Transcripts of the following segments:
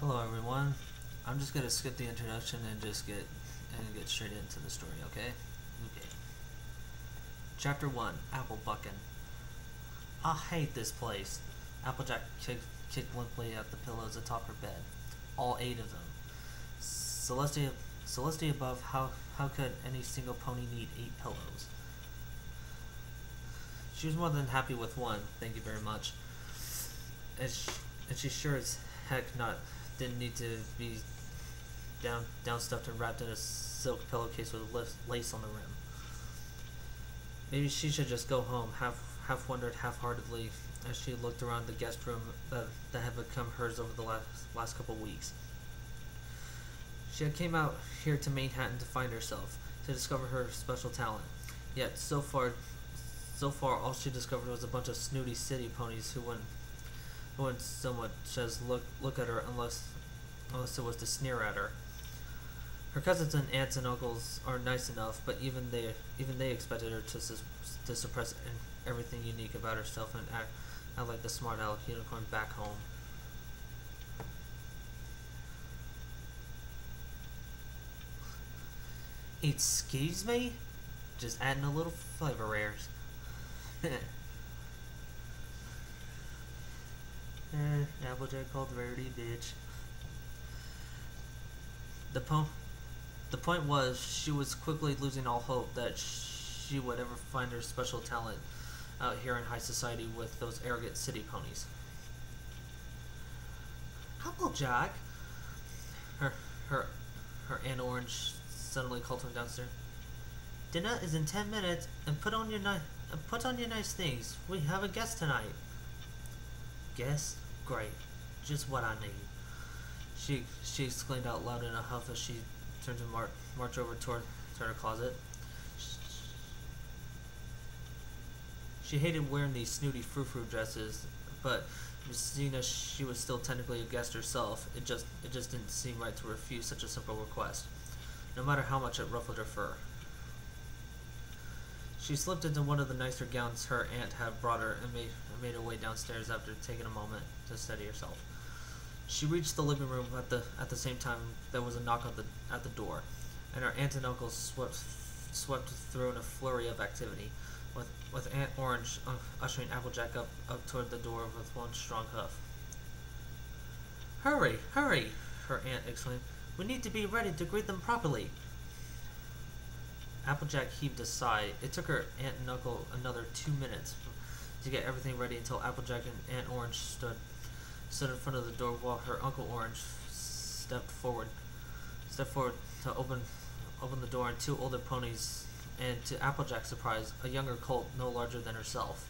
Hello everyone. I'm just gonna skip the introduction and just get straight into the story, okay? Okay. Chapter 1, Applebuckin. I hate this place. Applejack kicked limply at the pillows atop her bed. All 8 of them. Celestia above, how could any single pony need 8 pillows? She was more than happy with one, thank you very much. And she sure as heck didn't need to be downstuffed and wrapped in a silk pillowcase with lace on the rim. Maybe she should just go home, half wondered half-heartedly as she looked around the guest room that had become hers over the last couple weeks. She had came out here to Manhattan to find herself, to discover her special talent. Yet so far all she discovered was a bunch of snooty city ponies who wouldn't so much as look at her unless it was to sneer at her. Her cousins and aunts and uncles are nice enough, but even they expected her to suppress everything unique about herself and act like the smart aleck unicorn back home. Excuse me? Just adding a little flavor rares. Applejack called Rarity bitch. The point was, she was quickly losing all hope that she would ever find her special talent out here in high society with those arrogant city ponies. Applejack! Her Aunt Orange suddenly called him downstairs. Dinner is in 10 minutes, and put on your nice things. We have a guest tonight. Guest? Great. Just what I need. She exclaimed out loud in a huff as she turned to march over toward her closet. She hated wearing these snooty frou-frou dresses, but seeing as she was still technically a guest herself, it just didn't seem right to refuse such a simple request, no matter how much it ruffled her fur. She slipped into one of the nicer gowns her aunt had brought her and made her way downstairs after taking a moment to steady herself. She reached the living room at the same time there was a knock at the door, and her aunt and uncle swept through in a flurry of activity, with Aunt Orange ushering Applejack up toward the door with one strong hoof. Hurry, hurry! Her aunt exclaimed. We need to be ready to greet them properly. Applejack heaved a sigh. It took her aunt and uncle another 2 minutes to get everything ready until Applejack and Aunt Orange stood in front of the door while her Uncle Orange stepped forward to open the door, and 2 older ponies, and to Applejack's surprise, a younger colt no larger than herself.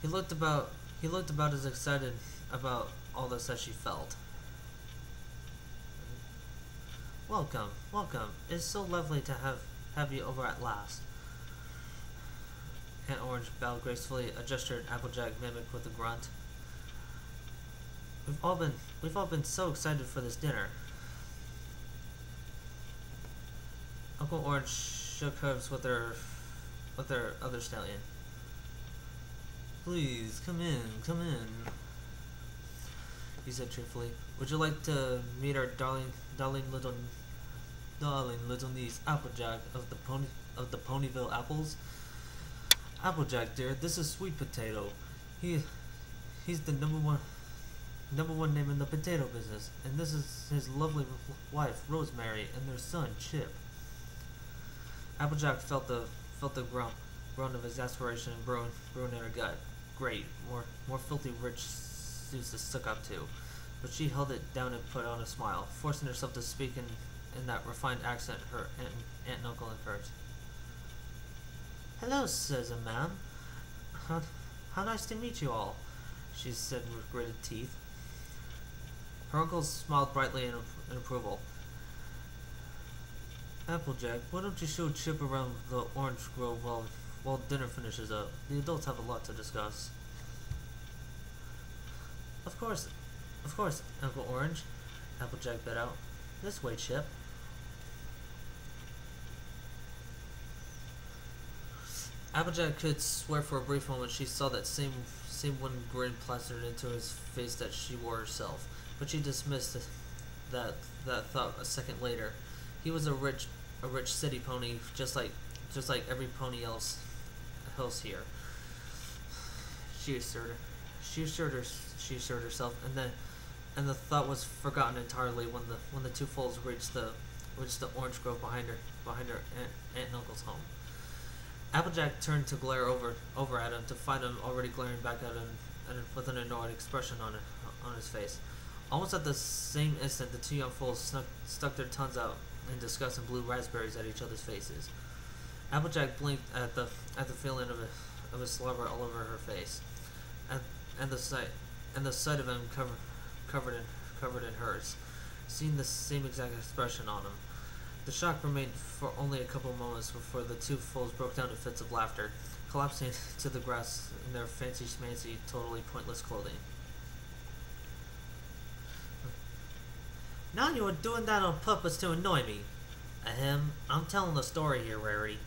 He looked about as excited about all this as she felt. Welcome. It's so lovely to have you over at last. Aunt Orange bowed gracefully, a gesture Applejack mimicked with a grunt. We've all been so excited for this dinner. Uncle Orange shook hands with her other stallion. Please, come in. He said cheerfully. Would you like to meet our darling little niece, Applejack of the Ponyville Apples? Applejack, dear, this is Sweet Potato. He's the number one name in the potato business, and this is his lovely wife, Rosemary, and their son, Chip. Applejack felt the groan of exasperation brewing in her gut. Great, more filthy rich suits to suck up to. But she held it down and put on a smile, forcing herself to speak in that refined accent her aunt and uncle encouraged. Hello, Susan, ma'am. How nice to meet you all, she said with gritted teeth. Her uncle smiled brightly in approval. Applejack, why don't you show Chip around the orange grove while dinner finishes up? The adults have a lot to discuss. Of course, Uncle Orange, Applejack bit out. This way, Chip. Applejack could swear for a brief moment she saw that same wooden grin plastered into his face that she wore herself, but she dismissed that that thought a second later. He was a rich city pony, just like every pony else here. She assured herself, and the thought was forgotten entirely when the two foals reached the orange grove behind her aunt and uncle's home. Applejack turned to glare over at him, to find him already glaring back at him and with an annoyed expression on his face. Almost at the same instant, the two young foals stuck their tongues out in disgust and blew raspberries at each other's faces. Applejack blinked at the feeling of his slobber all over her face, and the sight of him covered in hers, seeing the same exact expression on him. The shock remained for only a couple of moments before the two foals broke down in fits of laughter, collapsing to the grass in their fancy schmancy, totally pointless clothing. Now you are doing that on purpose to annoy me. Ahem, I'm telling the story here, Rarity.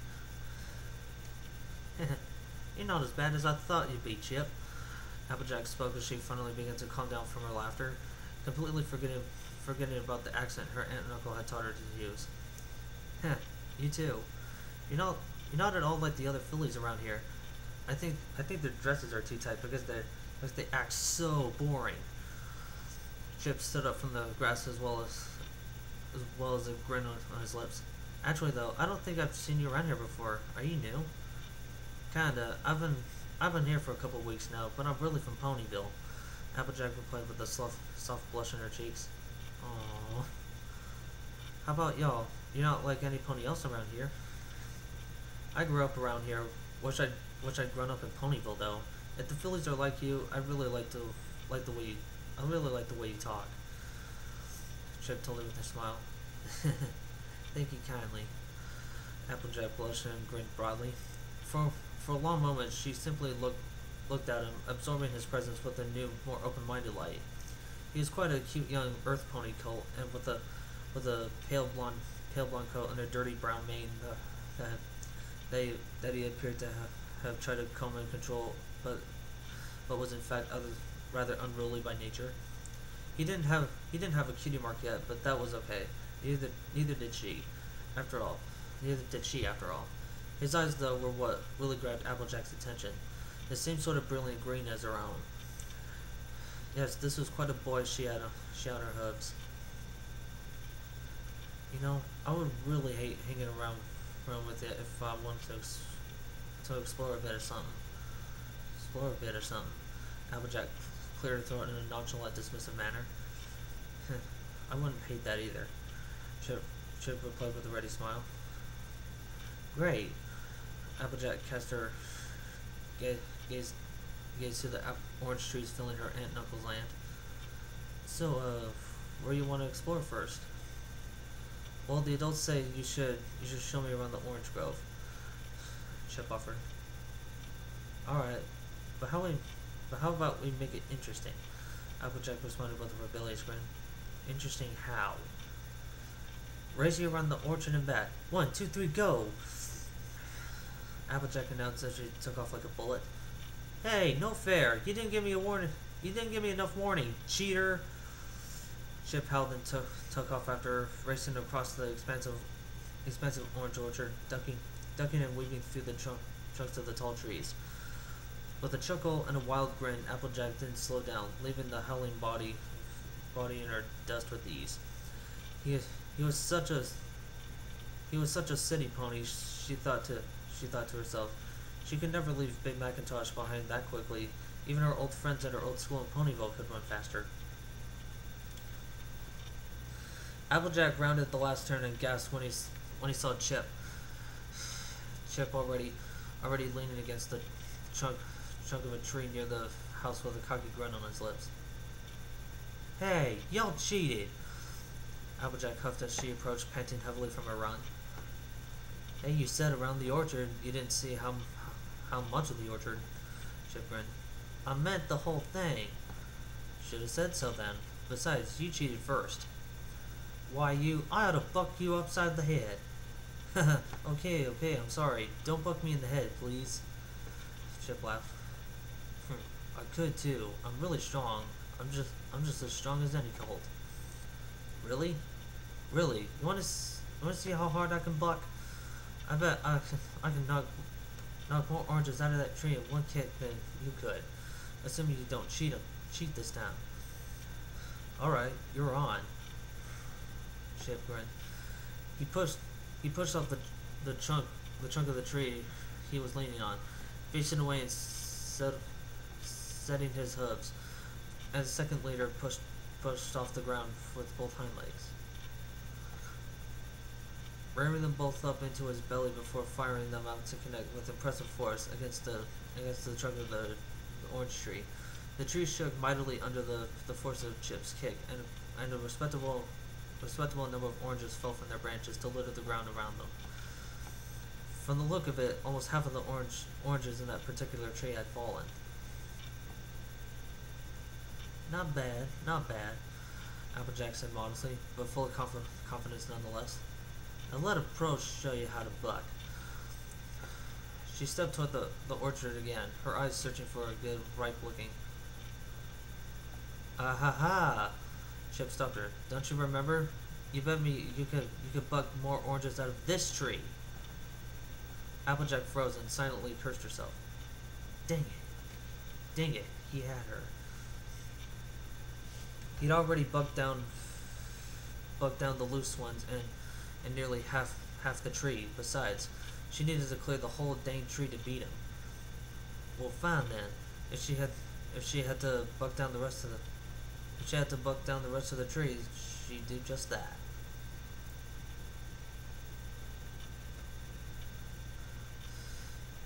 You're not as bad as I thought you'd be, Chip. Applejack spoke as she finally began to calm down from her laughter, completely forgetting about the accent her aunt and uncle had taught her to use. Heh, you too. You're not at all like the other fillies around here. I think their dresses are too tight because they act so boring. Chip stood up from the grass as well as a grin on his lips. Actually, though, I don't think I've seen you around here before. Are you new? Kinda. I've been here for a couple of weeks now, but I'm really from Ponyville. Applejack replied with a soft blush on her cheeks. Aww. How about y'all? You're not like any pony else around here. I grew up around here. Wish I'd grown up in Ponyville, though. If the fillies are like you, I really like the way you talk. Chip told her with a smile. Thank you kindly. Applejack blushed and grinned broadly. For a long moment, she simply looked at him, absorbing his presence with a new, more open-minded light. He was quite a cute young earth pony colt, and with a pale blonde coat and a dirty brown mane that he appeared to have tried to comb and control, but was in fact rather unruly by nature. He didn't have a cutie mark yet, but that was okay. Neither did she. After all. His eyes, though, were what really grabbed Applejack's attention. The same sort of brilliant green as her own. Yes, this was quite a boy she had her hooves. You know, I would really hate hanging around with it if I wanted to explore a bit or something. Applejack cleared her throat in a nonchalant, dismissive manner. I wouldn't hate that either. Chip replied with a ready smile. Great. Applejack cast her gaze to the orange trees filling her aunt and uncle's land. So, where you want to explore first? Well, the adults say you should show me around the orange grove. Chip offered. Alright, but how about we make it interesting? Applejack responded with a rebellious grin. Interesting how? Race you around the orchard and back. 1, 2, 3, go! Applejack announced as she took off like a bullet. Hey, no fair! You didn't give me a warning. You didn't give me enough warning, cheater! Chip howled and took off after her, racing across the expansive orange orchard, ducking and weaving through the trunks of the tall trees. With a chuckle and a wild grin, Applejack didn't slow down, leaving the howling body in her dust with ease. He was such a city pony, she thought to herself. She could never leave Big Macintosh behind that quickly. Even her old friends at her old school in Ponyville could run faster. Applejack rounded the last turn and gasped when he saw Chip. Chip already leaning against the trunk of a tree near the house with a cocky grin on his lips. Hey, y'all cheated! Applejack huffed as she approached, panting heavily from her run. Hey, you said around the orchard. You didn't see how much of the orchard. Chip grinned. I meant the whole thing. Should have said so then. Besides, you cheated first. Why, I ought to buck you upside the head. Okay, I'm sorry. Don't buck me in the head, please. Chip laughed. I could too. I'm really strong. I'm just as strong as any colt. Really? Really? You want to see how hard I can buck? I bet I can knock more oranges out of that tree in one kick than you could, assuming you don't cheat this time. All right, you're on. Chip grinned. He pushed off the trunk of the tree he was leaning on, facing away and setting his hooves, and a second later pushed off the ground with both hind legs, ramming them both up into his belly before firing them out to connect with impressive force against the trunk of the orange tree. The tree shook mightily under the force of Chip's kick, and a respectable number of oranges fell from their branches to litter the ground around them. From the look of it, almost half of the oranges in that particular tree had fallen. Not bad, not bad, Applejack said modestly, but full of confidence nonetheless. Now let a pro show you how to buck. She stepped toward the orchard again, her eyes searching for a good, ripe looking. Ah ha ha! Chip stopped her. Don't you remember? You bet me you could buck more oranges out of this tree. Applejack froze and silently cursed herself. Dang it, he had her. He'd already bucked down the loose ones and nearly half the tree. Besides, she needed to clear the whole dang tree to beat him. Well, fine then. If she had to buck down the rest of the trees, she'd do just that.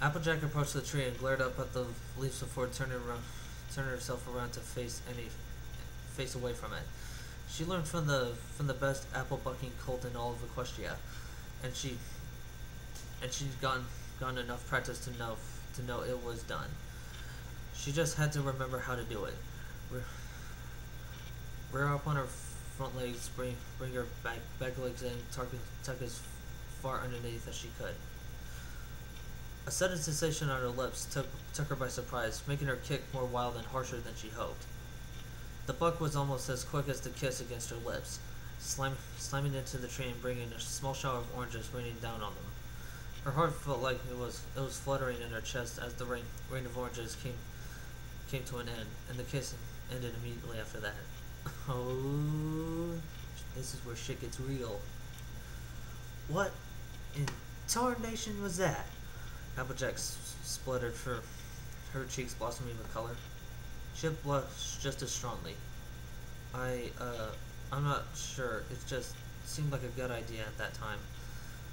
Applejack approached the tree and glared up at the leaves before turning herself around to face away from it. She learned from the best apple-bucking colt in all of Equestria, and she'd gotten enough practice to know it was done. She just had to remember how to do it. Rear up on her front legs, bring her back legs in, tuck as far underneath as she could. A sudden sensation on her lips took her by surprise, making her kick more wild and harsher than she hoped. The buck was almost as quick as the kiss against her lips, slamming into the tree and bringing a small shower of oranges raining down on them. Her heart felt like it was fluttering in her chest as the rain of oranges came to an end, and the kiss ended immediately after that. Oh, this is where shit gets real. What in tarnation was that? Applejack spluttered, her cheeks blossoming with color. Chip blushed just as strongly. I'm not sure. It just seemed like a good idea at that time.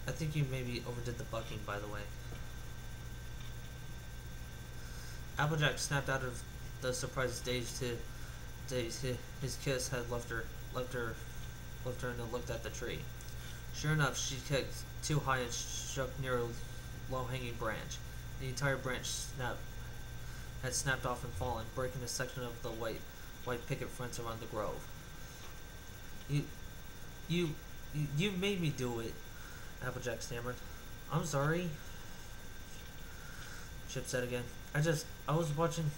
I think you maybe overdid the bucking, by the way. Applejack snapped out of the surprised stage to his kiss had left her and looked at the tree. Sure enough, she kicked too high and struck near a low-hanging branch. The entire branch had snapped off and fallen, breaking a section of the white picket fence around the grove. You made me do it, Applejack stammered. I'm sorry, Chip said again. I was watching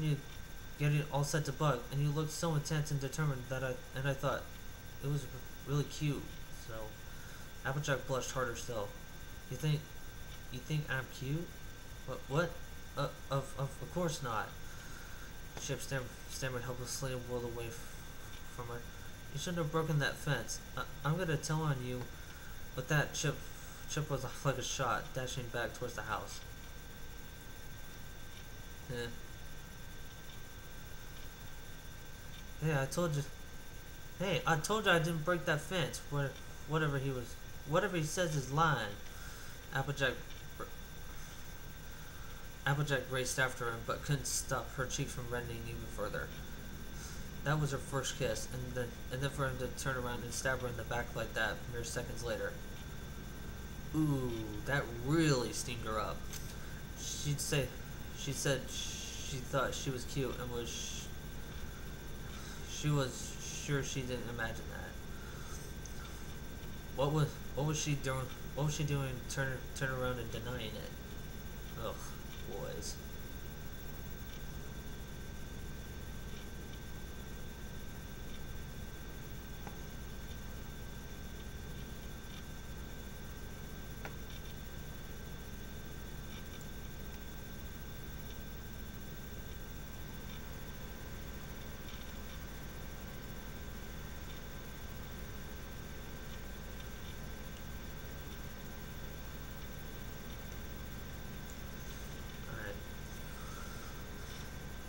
you get it all set to buck, and you looked so intense and determined that I thought it was really cute. So Applejack blushed harder still. You think I'm cute? What? Of course not. Chip stammered helplessly and whirled away from her. You shouldn't have broken that fence. I'm gonna tell on you. With that, Chip was like a shot, dashing back towards the house. Yeah. Hey, I told you I didn't break that fence. Whatever he says is lying. Applejack raced after him, but couldn't stop her cheeks from reddening even further. That was her first kiss, and then for him to turn around and stab her in the back like that mere seconds later. Ooh, that really steamed her up. She said she thought she was cute and she was sure she didn't imagine that. What was she doing? What was she doing? Turn around and denying it. Ugh, boys.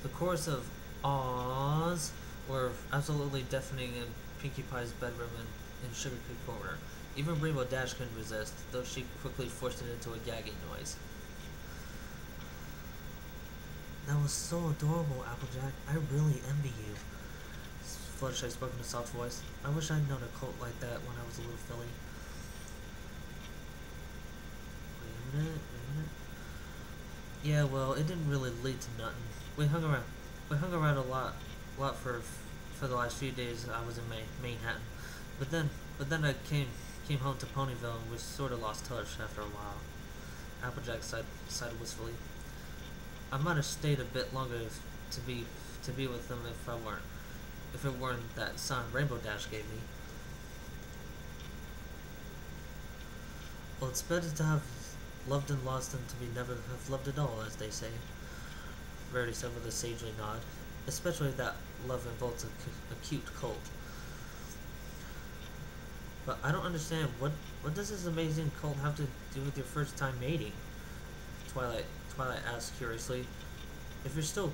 The chorus of awes were absolutely deafening in Pinkie Pie's bedroom in Sugar Cookie Corner. Even Rainbow Dash couldn't resist, though she quickly forced it into a gagging noise. That was so adorable, Applejack. I really envy you. Fluttershy spoke in a soft voice. I wish I'd known a colt like that when I was a little filly. Wait a minute. Yeah, well, it didn't really lead to nothing. We hung around a lot for the last few days I was in Manhattan. But then I came home to Ponyville and we sort of lost touch after a while. Applejack sighed wistfully. I might have stayed a bit longer to be with them if it weren't that sign Rainbow Dash gave me. Well, it's better to have loved and lost than to be never have loved at all, as they say. Verity said with a sagely nod. Especially if that love involves a cute colt. But I don't understand, what does this amazing colt have to do with your first time mating? Twilight asked curiously. If you're still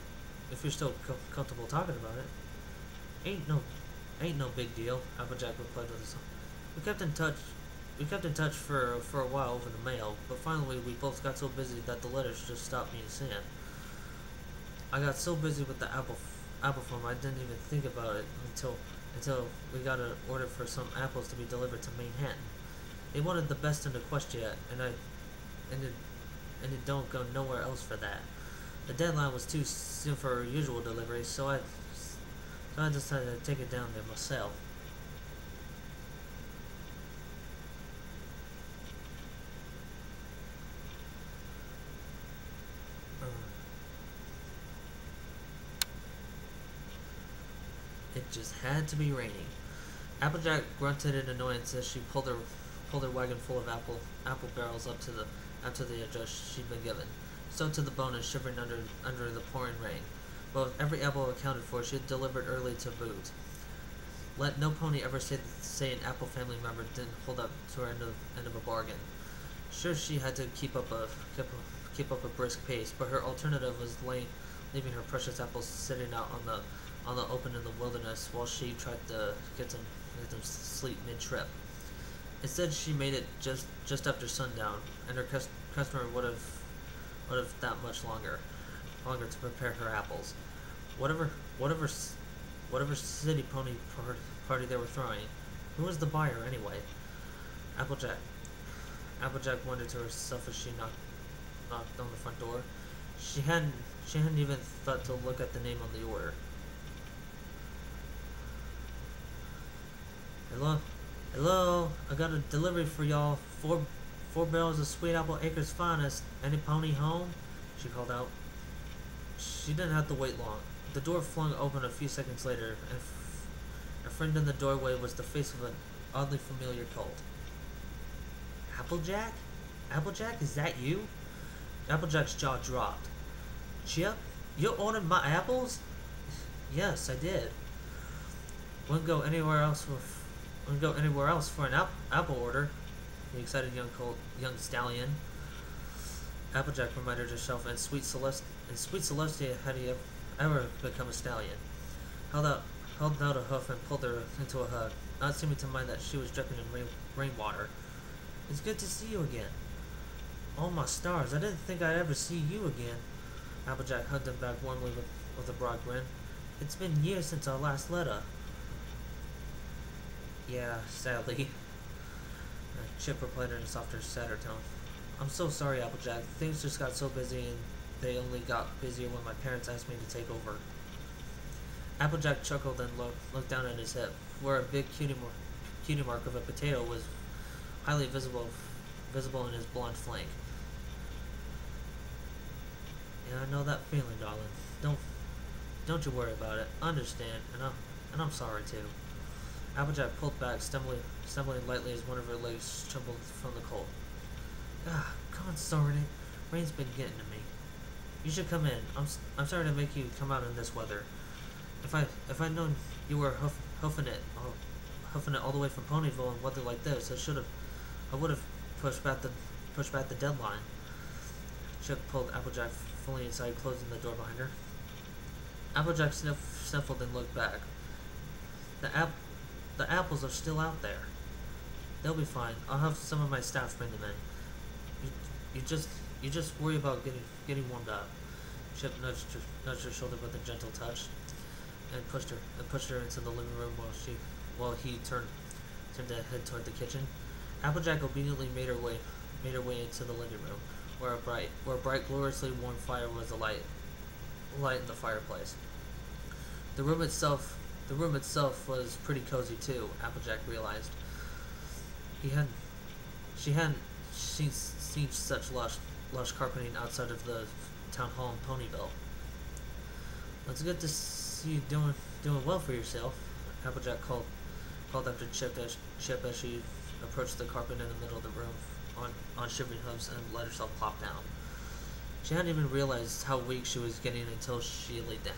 comfortable talking about it. Ain't no big deal, Applejack replied with a song. We kept in touch for a while over the mail, but finally we both got so busy that the letters just stopped being sent. I got so busy with the apple farm I didn't even think about it until we got an order for some apples to be delivered to Manhattan. They wanted the best in the quest yet, and it don't go nowhere else for that. The deadline was too soon for our usual delivery, so I decided to take it down there myself. It just had to be raining. Applejack grunted in annoyance as she pulled her wagon full of apple barrels up to the address she'd been given, soaked to the bone and shivering under the pouring rain. But with every apple accounted for, she had delivered early to boot. Let no pony ever say an apple family member didn't hold up to her end of a bargain. Sure, she had to keep up a brisk pace, but her alternative was leaving her precious apples sitting out on the open in the wilderness while she tried to get them sleep mid-trip. Instead, she made it just after sundown, and her customer would have that much longer to prepare her apples. Whatever city pony party they were throwing, who was the buyer anyway? Applejack wondered to herself as she knocked on the front door. She hadn't even thought to look at the name on the order. Hello, I got a delivery for y'all. Four barrels of Sweet Apple Acres finest. Any pony home? She called out. She didn't have to wait long. The door flung open a few seconds later, and a friend in the doorway was the face of an oddly familiar colt. Applejack? Applejack, is that you? Applejack's jaw dropped. Chip, you ordered my apples? Yes, I did. Wouldn't go anywhere else for an apple order. The excited young stallion. Applejack reminded herself, and Sweet Celestia had he ever become a stallion. Held out a hoof and pulled her into a hug, not seeming to mind that she was dripping in rainwater. It's good to see you again. Oh my stars, I didn't think I'd ever see you again. Applejack hugged him back warmly with a broad grin. It's been years since our last letter. Yeah, sadly. Chip replied in a softer, sadder tone. I'm so sorry, Applejack. Things just got so busy, and they only got busier when my parents asked me to take over. Applejack chuckled and looked down at his hip, where a big cutie mark of a potato was highly visible in his blonde flank. Yeah, I know that feeling, darling. Don't you worry about it. I understand, and I'm sorry too. Applejack pulled back, stumbling lightly as one of her legs trembled from the cold. Ah, darn it. Rain's been getting to me. You should come in. I'm sorry to make you come out in this weather. If I'd known you were hoofing it all the way from Ponyville in weather like this, I would have pushed back the deadline. Chip pulled Applejack fully inside, closing the door behind her. Applejack sniffled and looked back. The app, the apples are still out there. They'll be fine. I'll have some of my staff bring them in. You just worry about getting warmed up. Chip nudged her shoulder with a gentle touch, and pushed her into the living room while he turned to head toward the kitchen. Applejack obediently made her way into the living room, where a bright, gloriously warm fire was alight in the fireplace. The room itself was pretty cozy too. Applejack realized. She hadn't seen such lush carpeting outside of the town hall in Ponyville. It's good to see you doing well for yourself. Applejack called after Chip as she approached the carpet in the middle of the room on shivering hooves and let herself plop down. She hadn't even realized how weak she was getting until she laid down.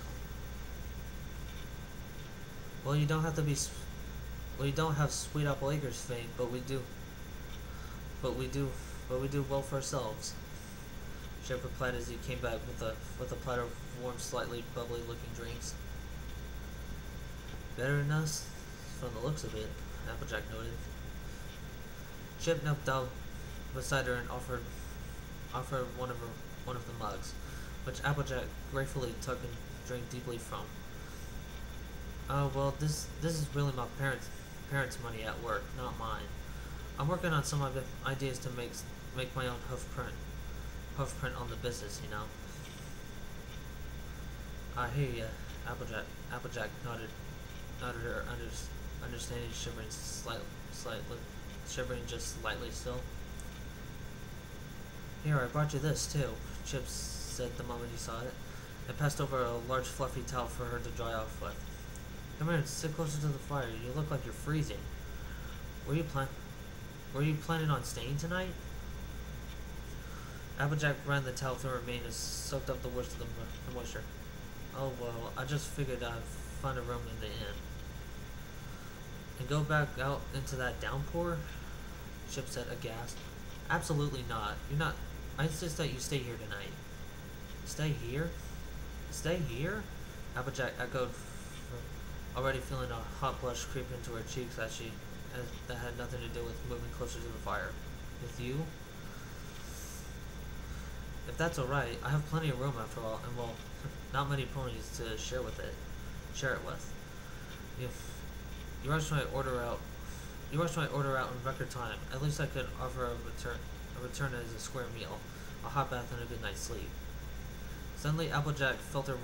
Well, you don't have Sweet Apple Acres fame, but we do well for ourselves. Chip replied as he came back with a platter of warm, slightly bubbly-looking drinks. Better than us, from the looks of it, Applejack noted. Chip knelt down beside her and offered one of the mugs, which Applejack gratefully took and drank deeply from. Oh well, this is really my parents' money at work, not mine. I'm working on some ideas to make my own hoof print on the business, you know. I hear ya, Applejack nodded her understanding, shivering just slightly still. Here, I brought you this too, Chip said the moment he saw it, and passed over a large fluffy towel for her to dry off with. Come here and sit closer to the fire. You look like you're freezing. Were you planning on staying tonight? Applejack ran the towel through her mane and soaked up the worst of the moisture. Oh well, I just figured I'd find a room in the inn. And go back out into that downpour? Chip said, aghast. Absolutely not. You're not. I insist that you stay here tonight. Stay here? Stay here? Applejack echoed, already feeling a hot blush creep into her cheeks as that had nothing to do with moving closer to the fire. With you? If that's alright, I have plenty of room after all, and well, not many ponies to share it with. You rushed my order out in record time. At least I could offer a return as a square meal, a hot bath, and a good night's sleep. Suddenly, Applejack felt her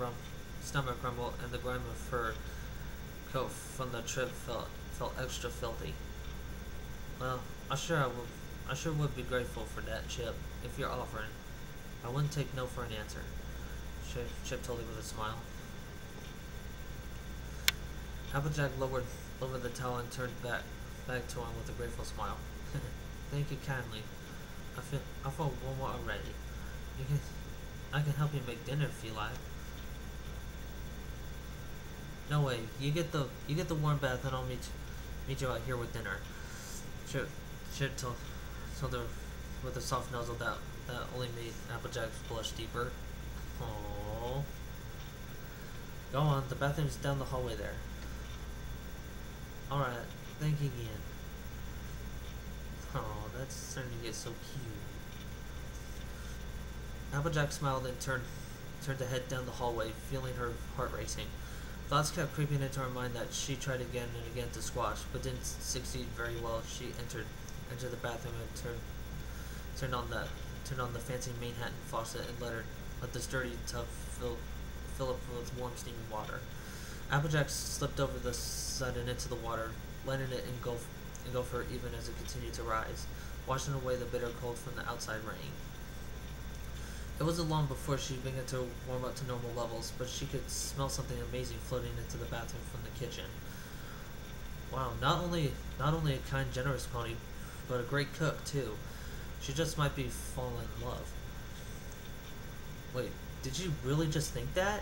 stomach rumble, and the grime of her coat from the trip felt extra filthy. Well, I sure would be grateful for that, Chip, if you're offering. I wouldn't take no for an answer, Chip told her with a smile. Applejack lowered the towel and turned back to him with a grateful smile. Thank you kindly. I feel warmer already. I can help you make dinner if you like. No way. You get the warm bath, and I'll meet you out here with dinner. Chip told her with a soft nuzzle that only made Applejack blush deeper. Aww. Go on. The bathroom's down the hallway there. Alright. Thank you again. Oh, that's starting to get so cute. Applejack smiled and turned to head down the hallway, feeling her heart racing. Thoughts kept creeping into her mind that she tried again and again to squash, but didn't succeed very well. She entered the bathroom and turned on the fancy Manhattan faucet and let the sturdy tub fill up with warm, steamy water. Applejack slipped over the side and into the water, letting it engulf her even as it continued to rise, washing away the bitter cold from the outside rain. It wasn't long before she began to warm up to normal levels, but she could smell something amazing floating into the bathroom from the kitchen. Wow, not only a kind, generous pony, but a great cook too. She just might be falling in love. Wait, did you really just think that?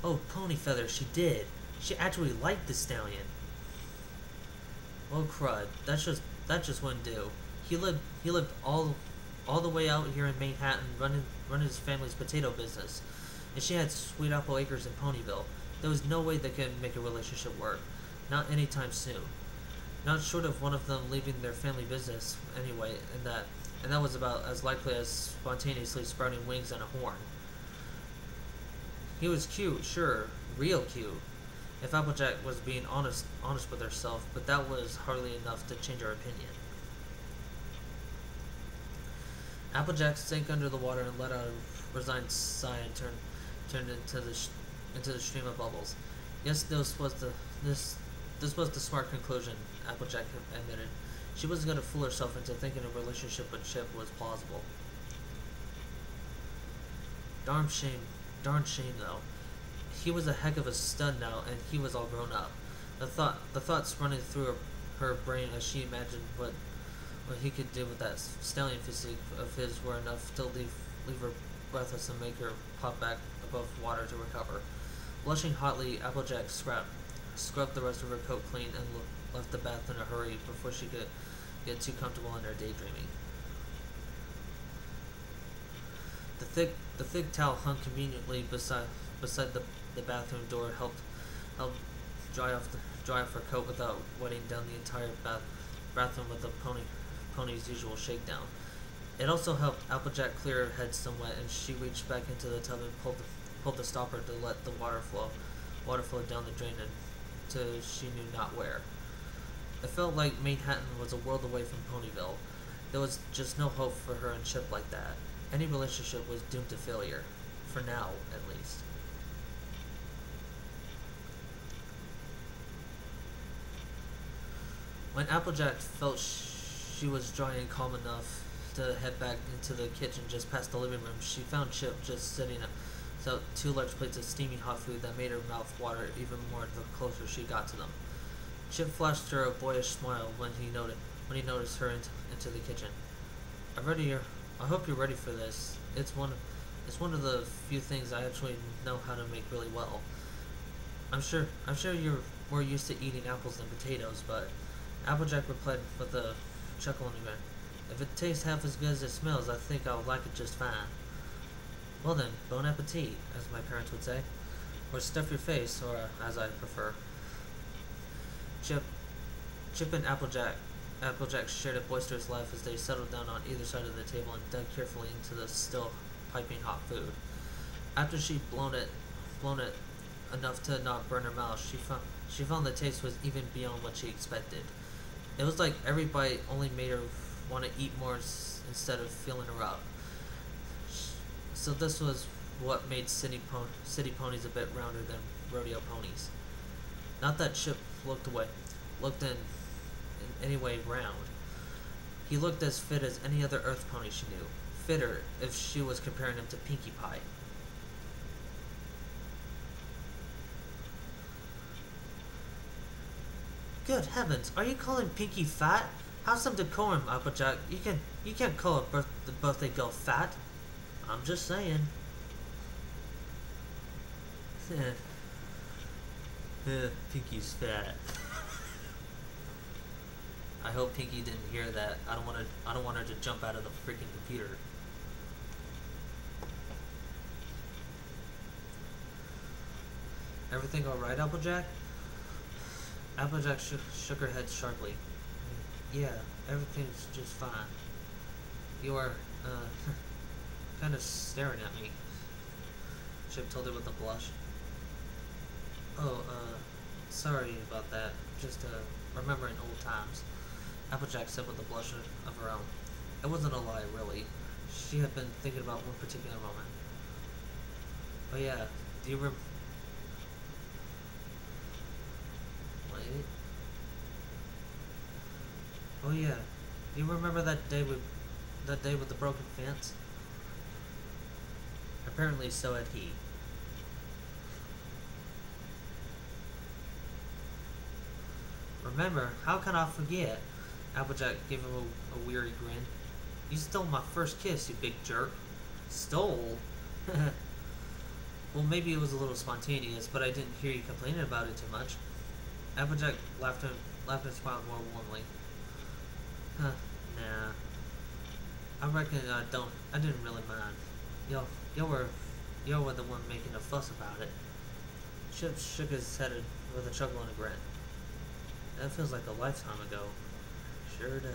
Oh, Pony Feather, she did. She actually liked the stallion. Oh crud, that just wouldn't do. He lived all the way out here in Manhattan, running his family's potato business. and she had Sweet Apple Acres in Ponyville. There was no way they could make a relationship work. Not anytime soon. Not short of one of them leaving their family business anyway, and that was about as likely as spontaneously sprouting wings and a horn. He was cute, sure, real cute. If Applejack was being honest with herself, but that was hardly enough to change her opinion. Applejack sank under the water and let out a resigned sigh and turned into the stream of bubbles. Yes, this was the smart conclusion, Applejack admitted. She wasn't going to fool herself into thinking a relationship with Chip was plausible. Darn shame though. He was a heck of a stud now, and he was all grown up. The thoughts running through her brain as she imagined what he could do with that stallion physique of his were enough to leave her breathless and make her pop back above water to recover. Blushing hotly, Applejack scrubbed the rest of her coat clean and left the bath in a hurry before she could get too comfortable in her daydreaming. The thick towel hung conveniently beside the bathroom door helped dry off her coat without wetting down the entire bathroom with the pony's usual shakedown. It also helped Applejack clear her head somewhat, and she reached back into the tub and pulled the stopper to let the water flow down the drain to she knew not where. It felt like Manhattan was a world away from Ponyville. There was just no hope for her and Chip like that. Any relationship was doomed to failure, for now at least. When Applejack felt she was dry and calm enough to head back into the kitchen just past the living room, she found Chip just sitting out 2 large plates of steaming hot food that made her mouth water even more the closer she got to them. Chip flashed her a boyish smile when he noticed her into the kitchen. I hope you're ready for this. It's one of the few things I actually know how to make really well. I'm sure you're more used to eating apples than potatoes, but Applejack replied with a chuckle in her. If it tastes half as good as it smells, I think I'll like it just fine. Well then, bon appetit, as my parents would say. Or stuff your face, or as I prefer. Chip and Applejack shared a boisterous laugh as they settled down on either side of the table and dug carefully into the still piping hot food. After she'd blown it enough to not burn her mouth, she found the taste was even beyond what she expected. It was like every bite only made her want to eat more instead of filling her up. So this was what made city ponies a bit rounder than rodeo ponies. Not that Chip looked in any way round. He looked as fit as any other Earth pony she knew. Fitter if she was comparing him to Pinkie Pie. Good heavens, are you calling Pinkie fat? Have some decorum, Applejack. You can't call the birthday girl fat. I'm just saying. Pinkie's fat. I hope Pinkie didn't hear that. I don't want her to jump out of the freaking computer. Everything all right, Applejack? Applejack shook her head sharply. Yeah, everything's just fine. You are, kind of staring at me. Chip told her with a blush. Oh, sorry about that. Just, remembering old times. Applejack said with a blush of her own. It wasn't a lie, really. She had been thinking about one particular moment. Oh yeah, do you remember? Wait. Oh yeah, do you remember that day with the broken fence? Apparently, so had he. Remember? How can I forget? Applejack gave him a weary grin. You stole my first kiss, you big jerk. Stole? Well, maybe it was a little spontaneous, but I didn't hear you complaining about it too much. Applejack laughed and smiled more warmly. Huh, nah. I reckon I didn't really mind. Y'all were You're the one making a fuss about it. Chip shook his head with a chuckle and a grin. That feels like a lifetime ago. Sure does.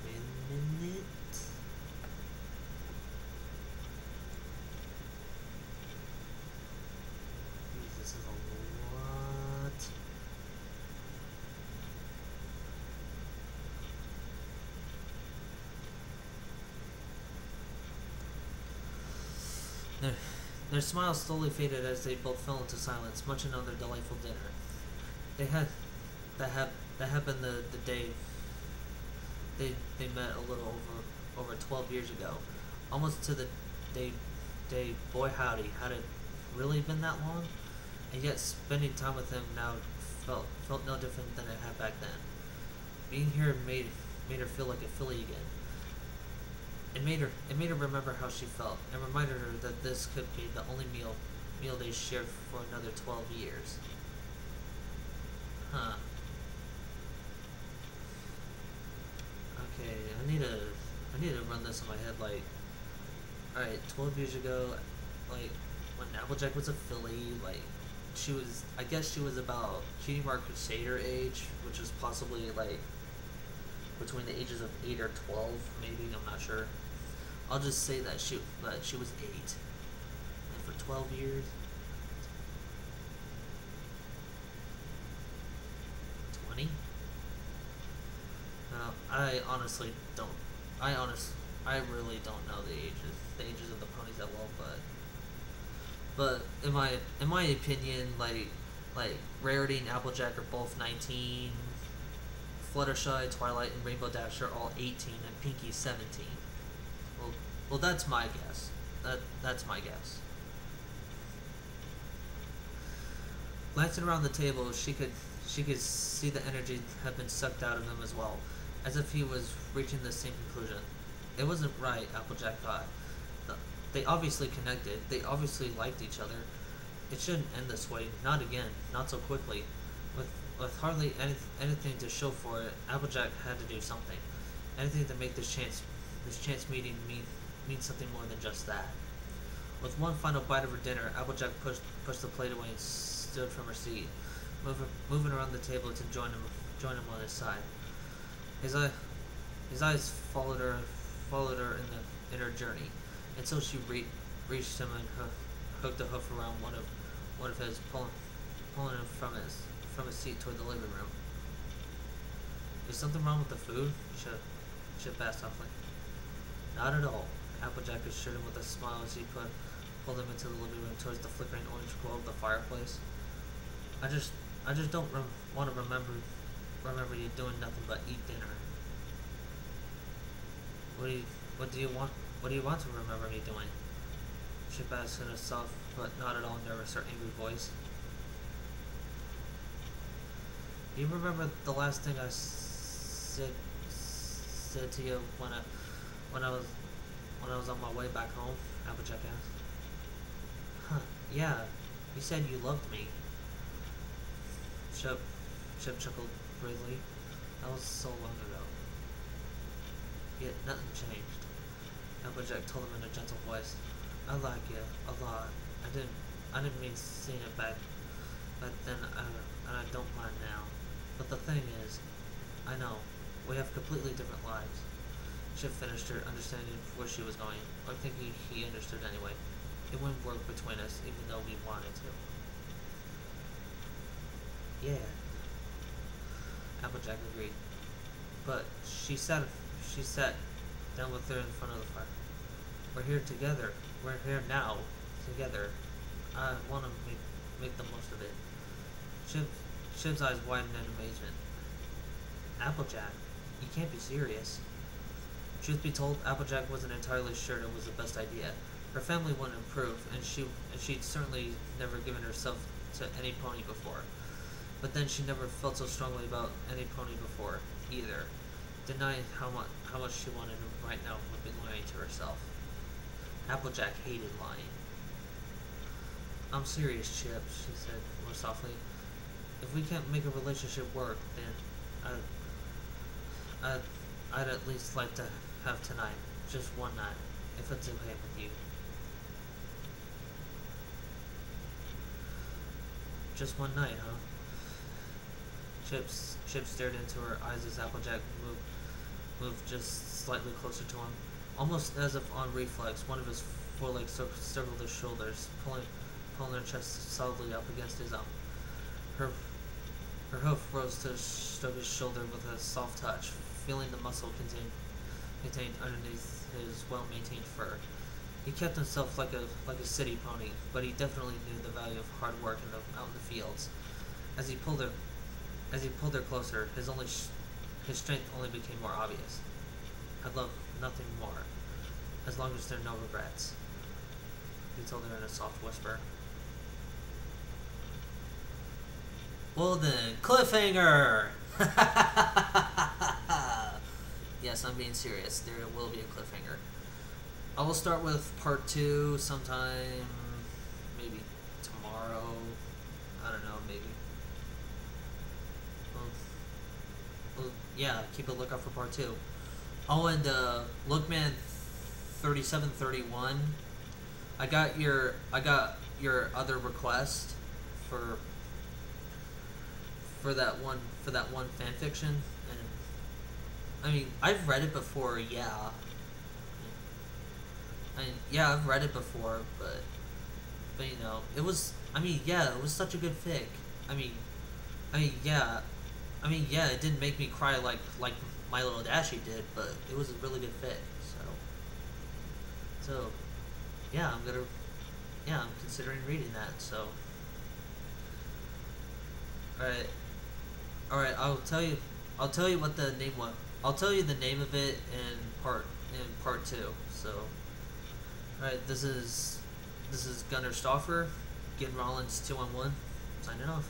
Wait a minute. Jeez, this is a lot. Their smiles slowly faded as they both fell into silence, munching on their delightful dinner. They had that happened the day they met a little over 12 years ago, almost to the day. Boy howdy, had it really been that long? And yet spending time with him now felt no different than it had back then. Being here made her feel like a filly again. It made her remember how she felt, and reminded her that this could be the only meal they shared for another 12 years. Huh. Okay, I need to run this in my head. Like, alright, 12 years ago, like when Applejack was a filly, like I guess she was about Cutie Mark Crusader age, which was possibly like between the ages of 8 or 12, maybe, I'm not sure. I'll just say that she was 8. And for 12 years, 20? I honestly don't. I really don't know the ages of the ponies that well, but in my opinion, like Rarity and Applejack are both 19. Fluttershy, Twilight, and Rainbow Dash are all 18, and Pinky's 17. Well, that's my guess. That's my guess. Glancing around the table, she could see the energy had been sucked out of him as well, as if he was reaching the same conclusion. It wasn't right, Applejack thought. They obviously connected. They obviously liked each other. It shouldn't end this way. Not again. Not so quickly. With hardly anything to show for it, Applejack had to do something. Anything to make this chance meeting mean something more than just that. With one final bite of her dinner, Applejack pushed the plate away and stood from her seat, moving around the table to join him on his side. His eyes followed her in her journey, until she reached him and hooked a hoof around one of his, pulling him from his seat toward the living room. Is something wrong with the food? Chip asked softly. Not at all. Applejack assured him with a smile as he pulled him into the living room towards the flickering orange glow of the fireplace. I just don't want to remember you doing nothing but eat dinner. What do you want to remember me doing? Chip asked in a soft but not at all nervous or angry voice. Do you remember the last thing I said to you when I was on my way back home? Applejack asked. Huh, yeah. You said you loved me. Chip chuckled bravely. That was so long ago. Yet nothing changed. Applejack told him in a gentle voice. I like you a lot. I didn't mean seeing it back then, and I don't mind now. But the thing is, I know, we have completely different lives. Chip finished her, understanding where she was going, or thinking he understood anyway. It wouldn't work between us, even though we wanted to. Yeah. Applejack agreed. But she sat down with her in front of the fire. We're here together. We're here now, together. I want to make the most of it. Chip's eyes widened in amazement. Applejack, you can't be serious. Truth be told, Applejack wasn't entirely sure it was the best idea. Her family wouldn't approve, and she'd certainly never given herself to any pony before. But then she never felt so strongly about any pony before, either. Denying how much she wanted him right now would be lying to herself. Applejack hated lying. I'm serious, Chip, she said more softly. If we can't make a relationship work, then I'd at least like to have tonight, just one night. if it's okay with you. Just one night, huh? Chip stared into her eyes as Applejack moved just slightly closer to him. Almost as if on reflex, one of his forelegs circled his shoulders, pulling her chest solidly up against his own. Her hoof rose to stroke his shoulder with a soft touch, feeling the muscle contained underneath his well-maintained fur. He kept himself like a city pony, but he definitely knew the value of hard work out in the fields. As he pulled her closer, his strength only became more obvious. I'd love nothing more, as long as there are no regrets, he told her in a soft whisper. Well then, cliffhanger! Yes, I'm being serious. There will be a cliffhanger. I will start with part 2 sometime, maybe tomorrow. I don't know, maybe. Well, yeah, keep a lookout for part 2. Oh, and Lookman 3731. I got your other request for that one fan fiction, and I mean I've read it before, yeah. Yeah, I've read it before, but you know, it was it was such a good fic. Yeah, it didn't make me cry like My Little Dashie did, but it was a really good fic. So yeah, I'm considering reading that. So all right, I'll tell you what the name was. I'll tell you the name of it in part 2. So alright, this is Gunnar Stauffer, Gin Rollins 2-on-1, signing off.